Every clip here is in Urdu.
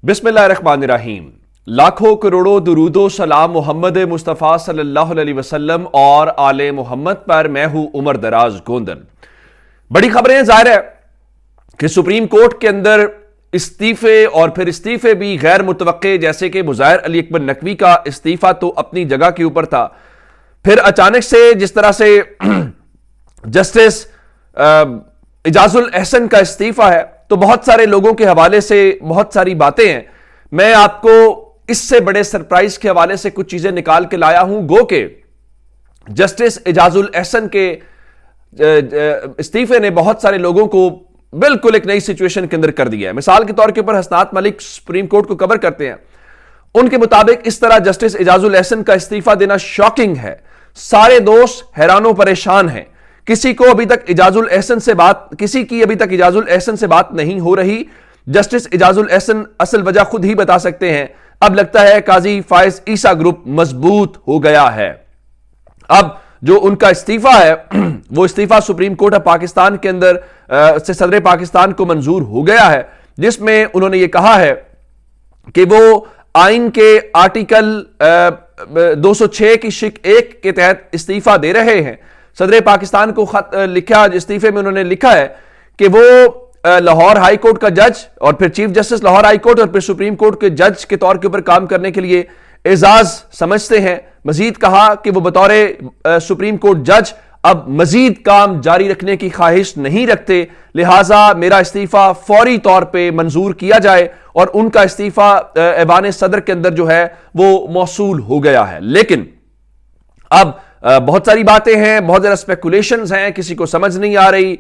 بسم اللہ الرحمن الرحیم۔ لاکھوں کروڑوں درود و سلام محمد مصطفیٰ صلی اللہ علیہ وسلم اور آل محمد پر۔ میں ہوں عمر دراز گوندل۔ بڑی خبریں ظاہر ہے کہ سپریم کورٹ کے اندر استعفے اور پھر استعفے بھی غیر متوقع، جیسے کہ مظاہر علی اکبر نقوی کا استعفیٰ تو اپنی جگہ کے اوپر تھا، پھر اچانک سے جس طرح سے جسٹس اعجاز الاحسن کا استعفیٰ ہے، تو بہت سارے لوگوں کے حوالے سے بہت ساری باتیں ہیں۔ میں آپ کو اس سے بڑے سرپرائز کے حوالے سے کچھ چیزیں نکال کے لایا ہوں، گو کہ جسٹس اعجاز الاحسن کے استعفے نے بہت سارے لوگوں کو بالکل ایک نئی سچویشن کے اندر کر دیا ہے۔ مثال کے طور کے اوپر حسنات ملک سپریم کورٹ کو کور کرتے ہیں، ان کے مطابق اس طرح جسٹس اعجاز الاحسن کا استعفیٰ دینا شاکنگ ہے۔ سارے دوست حیران و پریشان ہیں، کسی کی ابھی تک اعجاز الاحسن سے بات نہیں ہو رہی۔ جسٹس اعجاز الاحسن اصل وجہ خود ہی بتا سکتے ہیں۔ اب لگتا ہے قاضی فائز عیسیٰ گروپ مضبوط ہو گیا ہے۔ اب جو ان کا استعفیٰ ہے، وہ استعفیٰ سپریم کورٹ آف پاکستان کے اندر سے صدر پاکستان کو منظور ہو گیا ہے، جس میں انہوں نے یہ کہا ہے کہ وہ آئین کے آرٹیکل 206 کی شق 1 کے تحت استعفیٰ دے رہے ہیں۔ صدر پاکستان کو خط لکھا، استعفے میں انہوں نے لکھا ہے کہ وہ لاہور ہائی کورٹ کا جج اور پھر chief justice Lahore high court اور پھر سپریم کورٹ کے جج کے طور کے اوپر کام کرنے کے لیے اعزاز سمجھتے ہیں۔ مزید کہا کہ وہ بطور سپریم کورٹ جج اب مزید کام جاری رکھنے کی خواہش نہیں رکھتے، لہٰذا میرا استعفیٰ فوری طور پہ منظور کیا جائے، اور ان کا استعفیٰ ایوان صدر کے اندر جو ہے وہ موصول ہو گیا ہے۔ لیکن اب بہت ساری باتیں ہیں، بہت زیادہ اسپیکولیشنز ہیں، کسی کو سمجھ نہیں آ رہی۔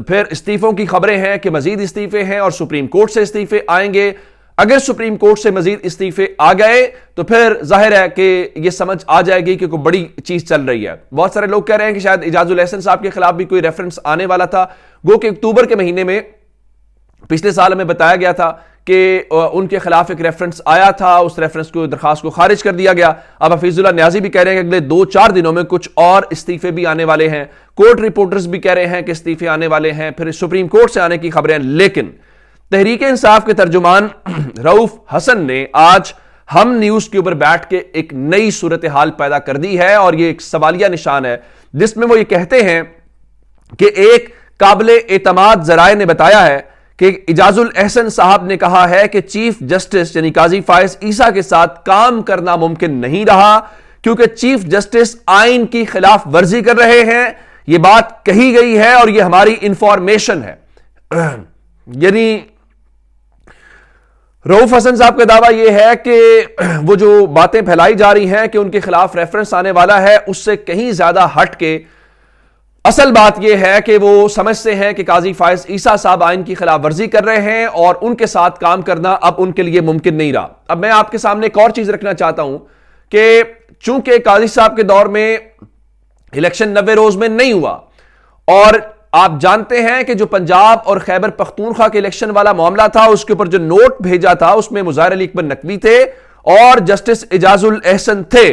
پھر استعفوں کی خبریں ہیں کہ مزید استعفے ہیں اور سپریم کورٹ سے استعفے آئیں گے۔ اگر سپریم کورٹ سے مزید استعفے آ گئے تو پھر ظاہر ہے کہ یہ سمجھ آ جائے گی کہ کوئی بڑی چیز چل رہی ہے۔ بہت سارے لوگ کہہ رہے ہیں کہ شاید اعجاز الاحسن صاحب کے خلاف بھی کوئی ریفرنس آنے والا تھا، گو کہ اکتوبر کے مہینے میں پچھلے سال ہمیں بتایا گیا تھا کہ ان کے خلاف ایک ریفرنس آیا تھا، اس ریفرنس کو درخواست کو خارج کر دیا گیا۔ اب حفیظ اللہ نیازی بھی کہہ رہے ہیں کہ اگلے 2-4 دنوں میں کچھ اور استعفے بھی آنے والے ہیں، کورٹ رپورٹرز بھی کہہ رہے ہیں کہ استعفے آنے والے ہیں، پھر سپریم کورٹ سے آنے کی خبریں۔ لیکن تحریک انصاف کے ترجمان رؤوف حسن نے آج ہم نیوز کے اوپر بیٹھ کے ایک نئی صورتحال پیدا کر دی ہے، اور یہ ایک سوالیہ نشان ہے، جس میں وہ یہ کہتے ہیں کہ ایک قابل اعتماد ذرائع نے بتایا ہے کہ اعجاز الاحسن صاحب نے کہا ہے کہ چیف جسٹس یعنی قاضی فائز عیسیٰ کے ساتھ کام کرنا ممکن نہیں رہا، کیونکہ چیف جسٹس آئین کی خلاف ورزی کر رہے ہیں۔ یہ بات کہی گئی ہے اور یہ ہماری انفارمیشن ہے۔ یعنی رؤوف حسن صاحب کا دعویٰ یہ ہے کہ وہ جو باتیں پھیلائی جا رہی ہیں کہ ان کے خلاف ریفرنس آنے والا ہے، اس سے کہیں زیادہ ہٹ کے اصل بات یہ ہے کہ وہ سمجھتے ہیں کہ قاضی فائز عیسیٰ صاحب آئین کی خلاف ورزی کر رہے ہیں اور ان کے ساتھ کام کرنا اب ان کے لیے ممکن نہیں رہا۔ اب میں آپ کے سامنے ایک اور چیز رکھنا چاہتا ہوں کہ چونکہ قاضی صاحب کے دور میں الیکشن 90 روز میں نہیں ہوا، اور آپ جانتے ہیں کہ جو پنجاب اور خیبر پختونخوا کے الیکشن والا معاملہ تھا، اس کے اوپر جو نوٹ بھیجا تھا اس میں مظاہر علی اکبر نقوی تھے اور جسٹس اعجاز الاحسن تھے،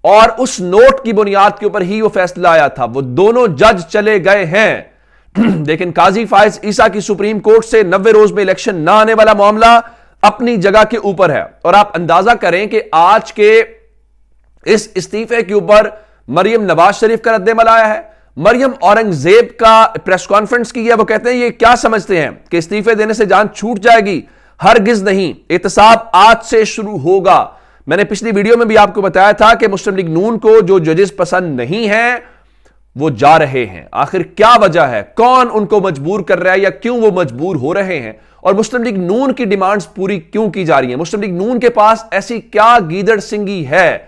اور اس نوٹ کی بنیاد کے اوپر ہی وہ فیصلہ آیا تھا۔ وہ دونوں جج چلے گئے ہیں، لیکن قاضی فائز عیسیٰ کی سپریم کورٹ سے 90 روز میں الیکشن نہ آنے والا معاملہ اپنی جگہ کے اوپر ہے۔ اور آپ اندازہ کریں کہ آج کے اس استعفے کے اوپر مریم نواز شریف کا رد عمل آیا ہے، مریم اورنگزیب کا پریس کانفرنس کی ہے۔ وہ کہتے ہیں یہ کیا سمجھتے ہیں کہ استعفے دینے سے جان چھوٹ جائے گی؟ ہرگز نہیں، احتساب آج سے شروع ہوگا۔ میں نے پچھلی ویڈیو میں بھی آپ کو بتایا تھا کہ مسلم لیگ نون کو جو ججز پسند نہیں ہیں وہ جا رہے ہیں۔ آخر کیا وجہ ہے؟ کون ان کو مجبور کر رہا ہے یا کیوں وہ مجبور ہو رہے ہیں؟ اور مسلم لیگ نون کی ڈیمانڈز پوری کیوں کی جا رہی ہیں؟ مسلم لیگ نون کے پاس ایسی کیا گیدڑ سنگی ہے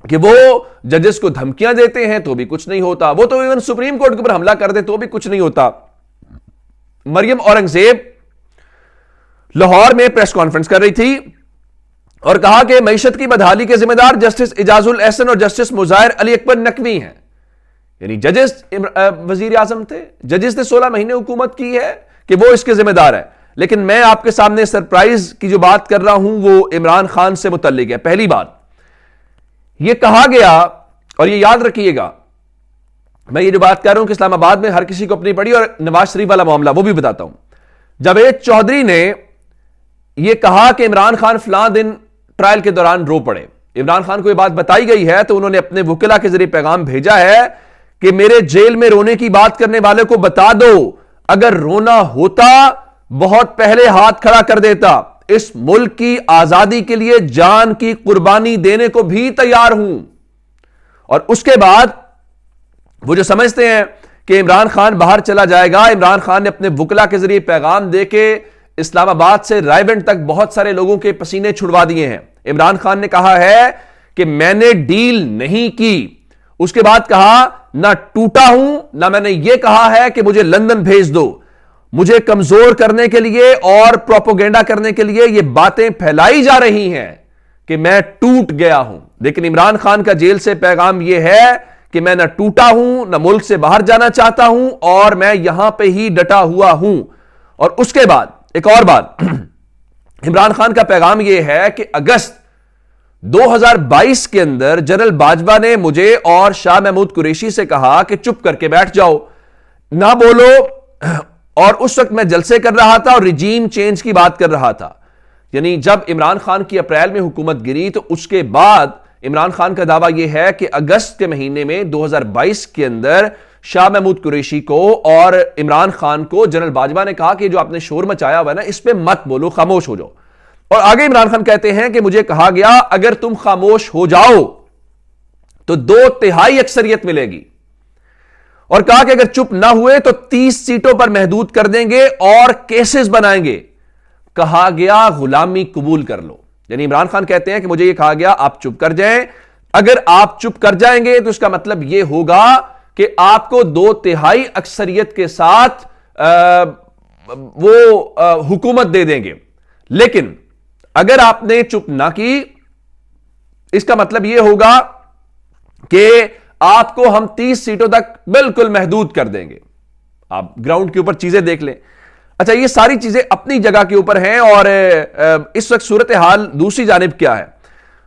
کہ وہ ججز کو دھمکیاں دیتے ہیں تو بھی کچھ نہیں ہوتا، وہ تو ایون سپریم کورٹ کے اوپر حملہ کر دے تو بھی کچھ نہیں ہوتا۔ مریم اورنگزیب لاہور میں پریس کانفرنس کر رہی تھی اور کہا کہ معیشت کی بدحالی کے ذمہ دار جسٹس اعجاز الاحسن اور جسٹس مظاہر علی اکبر نقوی ہیں۔ یعنی ججز وزیر اعظم تھے، ججز نے 16 مہینے حکومت کی ہے کہ وہ اس کے ذمہ دار ہے۔ لیکن میں آپ کے سامنے سرپرائز کی جو بات کر رہا ہوں وہ عمران خان سے متعلق ہے۔ پہلی بات یہ کہا گیا، اور یہ یاد رکھیے گا، میں یہ جو بات کر رہا ہوں کہ اسلام آباد میں ہر کسی کو اپنی پڑی، اور نواز شریف والا معاملہ وہ بھی بتاتا ہوں۔ جاوید چودھری نے یہ کہا کہ عمران خان فلاں دن ٹرائل کے دوران رو پڑے. عمران خان کو یہ بات بتائی گئی ہے تو انہوں نے اپنے وکلا کے ذریعے پیغام بھیجا ہے کہ میرے جیل میں رونے کی بات کرنے والے کو بتا دو, اگر رونا ہوتا بہت پہلے ہاتھ کھڑا کر دیتا, اس ملک کی آزادی کے لیے جان کی قربانی دینے کو بھی تیار ہوں. اور اس کے بعد وہ جو سمجھتے ہیں کہ عمران خان باہر چلا جائے گا, عمران خان نے اپنے وکلا کے ذریعے پیغام دے کے اسلام آباد سے رائے گنج تک بہت سارے لوگوں کے پسینے چھڑوا دیے ہیں. عمران خان نے کہا ہے کہ میں نے ڈیل نہیں کی. اس کے بعد کہا نہ ٹوٹا ہوں, نہ میں نے یہ کہا ہے کہ مجھے لندن بھیج دو. مجھے کمزور کرنے کے لیے اور پروپوگینڈا کرنے کے لیے یہ باتیں پھیلائی جا رہی ہیں کہ میں ٹوٹ گیا ہوں. لیکن عمران خان کا جیل سے پیغام یہ ہے کہ میں نہ ٹوٹا ہوں, نہ ملک سے باہر جانا چاہتا ہوں, اور میں یہاں پہ ہی ڈٹا ہوا ہوں. اور اس کے بعد ایک اور بات, عمران خان کا پیغام یہ ہے کہ اگست 2022 کے اندر جنرل باجوہ نے مجھے اور شاہ محمود قریشی سے کہا کہ چپ کر کے بیٹھ جاؤ, نہ بولو. اور اس وقت میں جلسے کر رہا تھا اور ریجیم چینج کی بات کر رہا تھا. یعنی جب عمران خان کی اپریل میں حکومت گری تو اس کے بعد عمران خان کا دعویٰ یہ ہے کہ اگست کے مہینے میں 2022 کے اندر شاہ محمود قریشی کو اور عمران خان کو جنرل باجوہ نے کہا کہ جو آپ نے شور مچایا ہوا ہے نا, اس پہ مت بولو, خاموش ہو جاؤ. اور آگے عمران خان کہتے ہیں کہ مجھے کہا گیا اگر تم خاموش ہو جاؤ تو 2/3 اکثریت ملے گی, اور کہا کہ اگر چپ نہ ہوئے تو 30 سیٹوں پر محدود کر دیں گے اور کیسز بنائیں گے. کہا گیا غلامی قبول کر لو. یعنی عمران خان کہتے ہیں کہ مجھے یہ کہا گیا آپ چپ کر جائیں, اگر آپ چپ کر جائیں گے تو اس کا مطلب یہ ہوگا کہ آپ کو 2/3 اکثریت کے ساتھ وہ حکومت دے دیں گے. لیکن اگر آپ نے چپ نہ کی, اس کا مطلب یہ ہوگا کہ آپ کو ہم 30 سیٹوں تک بالکل محدود کر دیں گے. آپ گراؤنڈ کے اوپر چیزیں دیکھ لیں. اچھا, یہ ساری چیزیں اپنی جگہ کے اوپر ہیں, اور اس وقت صورتحال دوسری جانب کیا ہے؟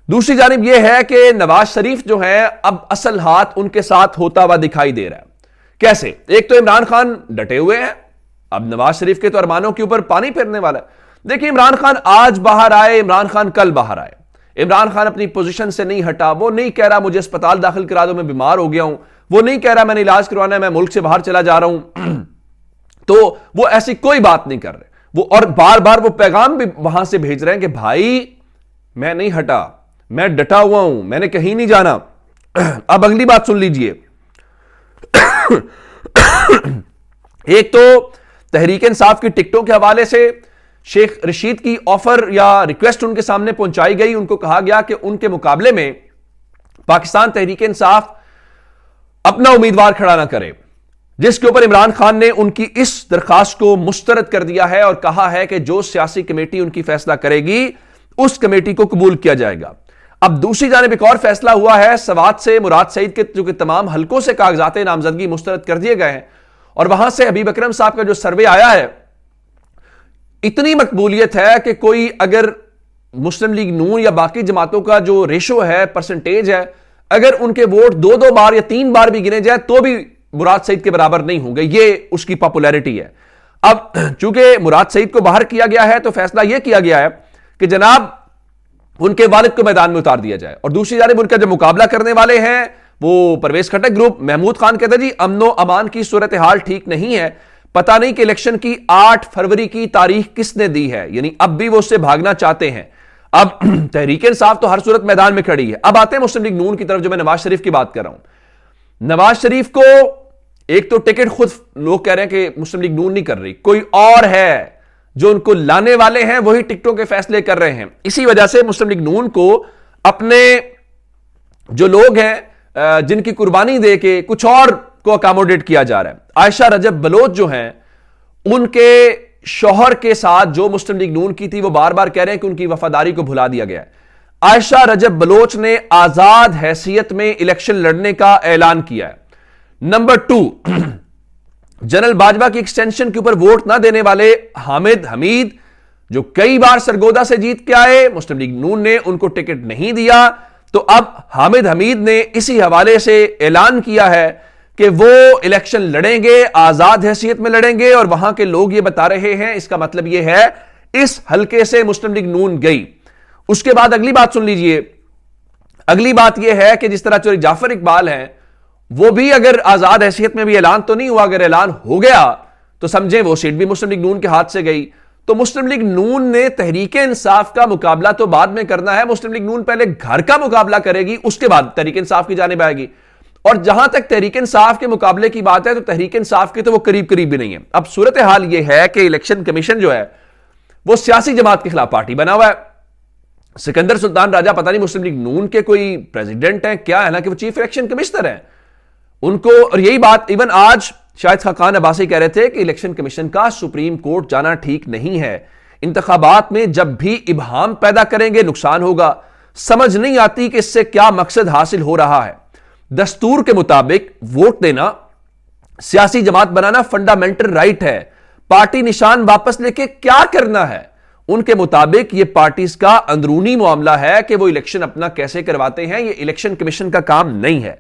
دوسری جانب یہ ہے کہ نواز شریف جو ہیں اب اصل ہاتھ ان کے ساتھ ہوتا ہوا دکھائی دے رہا ہے. کیسے؟ ایک تو عمران خان ڈٹے ہوئے ہیں, اب نواز شریف کے تو ارمانوں کے اوپر پانی پھیرنے والا ہے. دیکھیں, عمران خان آج باہر آئے, عمران خان کل باہر آئے. عمران خان اپنی پوزیشن سے نہیں ہٹا. وہ نہیں کہہ رہا مجھے اسپتال داخل کرا دو, میں بیمار ہو گیا ہوں. وہ نہیں کہہ رہا میں نے علاج کروانا ہے, میں ملک سے باہر چلا جا رہا ہوں. تو وہ ایسی کوئی بات نہیں کر رہے وہ, اور بار بار وہ پیغام بھی وہاں سے بھیج رہے ہیں کہ بھائی میں نہیں ہٹا, میں ڈٹا ہوا ہوں, میں نے کہیں نہیں جانا. اب اگلی بات سن لیجئے. ایک تو تحریک انصاف کی ٹکٹوں کے حوالے سے شیخ رشید کی آفر یا ریکویسٹ ان کے سامنے پہنچائی گئی. ان کو کہا گیا کہ ان کے مقابلے میں پاکستان تحریک انصاف اپنا امیدوار کھڑا نہ کرے, جس کے اوپر عمران خان نے ان کی اس درخواست کو مسترد کر دیا ہے اور کہا ہے کہ جو سیاسی کمیٹی ان کی فیصلہ کرے گی اس کمیٹی کو قبول کیا جائے گا. اب دوسری جانب ایک اور فیصلہ ہوا ہے سوات سے مراد سعید کے, جو کہ تمام حلقوں سے کاغذات نامزدگی مسترد کر دیے گئے ہیں, اور وہاں سے حبیب اکرم صاحب کا جو سروے آیا ہے, اتنی مقبولیت ہے کہ کوئی اگر مسلم لیگ نون یا باقی جماعتوں کا جو ریشو ہے, پرسنٹیج ہے, اگر ان کے ووٹ 2 بار یا 3 بار بھی گنے جائے تو بھی مراد سعید کے برابر نہیں ہوں گے. یہ اس کی پاپولیرٹی ہے. اب چونکہ مراد سعید کو باہر کیا گیا ہے تو فیصلہ یہ کیا گیا ہے کہ جناب ان کے والد کو میدان میں اتار دیا جائے, اور دوسری جانب ان کا جو مقابلہ کرنے والے ہیں وہ پرویز خٹک گروپ, محمود خان کہتا جی امن و امان کی صورتحال ٹھیک نہیں ہے, پتہ نہیں کہ الیکشن کی 8 فروری کی تاریخ کس نے دی ہے. یعنی اب بھی وہ اس سے بھاگنا چاہتے ہیں. اب تحریک انصاف تو ہر صورت میدان میں کھڑی ہے. اب آتے ہیں مسلم لیگ نون کی طرف, جو میں نواز شریف کی بات کر رہا ہوں. نواز شریف کو ایک تو ٹکٹ خود لوگ کہہ رہے ہیں کہ مسلم لیگ نون نہیں کر رہی, کوئی اور ہے جو ان کو لانے والے ہیں, وہی ٹکٹوں کے فیصلے کر رہے ہیں. اسی وجہ سے مسلم لیگ نون کو اپنے جو لوگ ہیں جن کی قربانی دے کے کچھ اور کو اکاموڈیٹ کیا جا رہا ہے. عائشہ رجب بلوچ جو ہیں, ان کے شوہر کے ساتھ جو مسلم لیگ نون کی تھی, وہ بار بار کہہ رہے ہیں کہ ان کی وفاداری کو بھلا دیا گیا ہے. عائشہ رجب بلوچ نے آزاد حیثیت میں الیکشن لڑنے کا اعلان کیا ہے. نمبر 2, جنرل باجوہ کی ایکسٹینشن کے اوپر ووٹ نہ دینے والے حامد حمید, جو کئی بار سرگودا سے جیت کے آئے, مسلم لیگ نون نے ان کو ٹکٹ نہیں دیا, تو اب حامد حمید نے اسی حوالے سے اعلان کیا ہے کہ وہ الیکشن لڑیں گے, آزاد حیثیت میں لڑیں گے. اور وہاں کے لوگ یہ بتا رہے ہیں, اس کا مطلب یہ ہے اس حلقے سے مسلم لیگ نون گئی. اس کے بعد اگلی بات سن لیجئے. اگلی بات یہ ہے کہ جس طرح چوری جعفر اقبال ہیں وہ بھی اگر آزاد حیثیت میں بھی اعلان تو نہیں ہوا, اگر اعلان ہو گیا تو سمجھیں وہ سیٹ بھی مسلم لیگ نون کے ہاتھ سے گئی. تو مسلم لیگ نون نے تحریک انصاف کا مقابلہ تو بعد میں کرنا ہے. مسلم لیگ نون پہلے گھر کا مقابلہ کرے گی, اس کے بعد تحریک انصاف کی جانب آئے گی. اور جہاں تک تحریک انصاف کے مقابلے کی بات ہے تو تحریک انصاف کی تو وہ قریب قریب بھی نہیں ہے. اب صورتحال یہ ہے کہ الیکشن کمیشن جو ہے وہ سیاسی جماعت کے خلاف پارٹی بنا ہوا ہے. سکندر سلطان راجہ پتہ نہیں مسلم لیگ نون کے کوئی پریزیڈنٹ ہیں کیا ہے نا, کہ وہ چیف الیکشن کمشنر ہیں ان کو. اور یہی بات ایون آج شاید خاقان عباسی کہہ رہے تھے کہ الیکشن کمیشن کا سپریم کورٹ جانا ٹھیک نہیں ہے. انتخابات میں جب بھی ابہام پیدا کریں گے نقصان ہوگا. سمجھ نہیں آتی کہ اس سے کیا مقصد حاصل ہو رہا ہے. دستور کے مطابق ووٹ دینا, سیاسی جماعت بنانا فنڈامنٹل رائٹ ہے. پارٹی نشان واپس لے کے کیا کرنا ہے؟ ان کے مطابق یہ پارٹیز کا اندرونی معاملہ ہے کہ وہ الیکشن اپنا کیسے کرواتے ہیں, یہ الیکشن کمیشن کا کام نہیں ہے.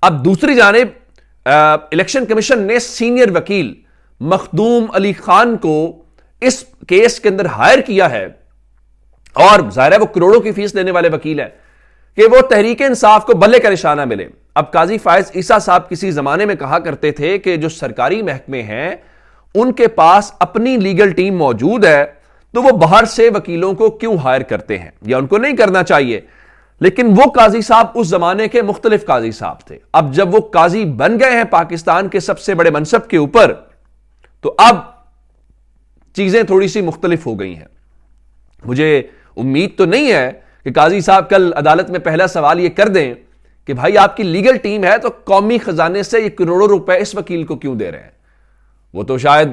اب دوسری جانب الیکشن کمیشن نے سینئر وکیل مخدوم علی خان کو اس کیس کے اندر ہائر کیا ہے, اور ظاہر ہے وہ کروڑوں کی فیس لینے والے وکیل ہیں, کہ وہ تحریک انصاف کو بلے کا نشانہ ملے. اب قاضی فائز عیسیٰ صاحب کسی زمانے میں کہا کرتے تھے کہ جو سرکاری محکمے ہیں ان کے پاس اپنی لیگل ٹیم موجود ہے تو وہ باہر سے وکیلوں کو کیوں ہائر کرتے ہیں, یا ان کو نہیں کرنا چاہیے. لیکن وہ قاضی صاحب اس زمانے کے مختلف قاضی صاحب تھے. اب جب وہ قاضی بن گئے ہیں پاکستان کے سب سے بڑے منصب کے اوپر تو اب چیزیں تھوڑی سی مختلف ہو گئی ہیں. مجھے امید تو نہیں ہے کہ قاضی صاحب کل عدالت میں پہلا سوال یہ کر دیں کہ بھائی آپ کی لیگل ٹیم ہے تو قومی خزانے سے یہ کروڑوں روپے اس وکیل کو کیوں دے رہے ہیں. وہ تو شاید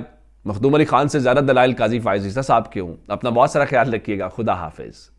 مخدوم علی خان سے زیادہ دلائل قاضی فائز عیسیٰ صاحب کے ہوں. اپنا بہت سارا خیال رکھیے گا. خدا حافظ.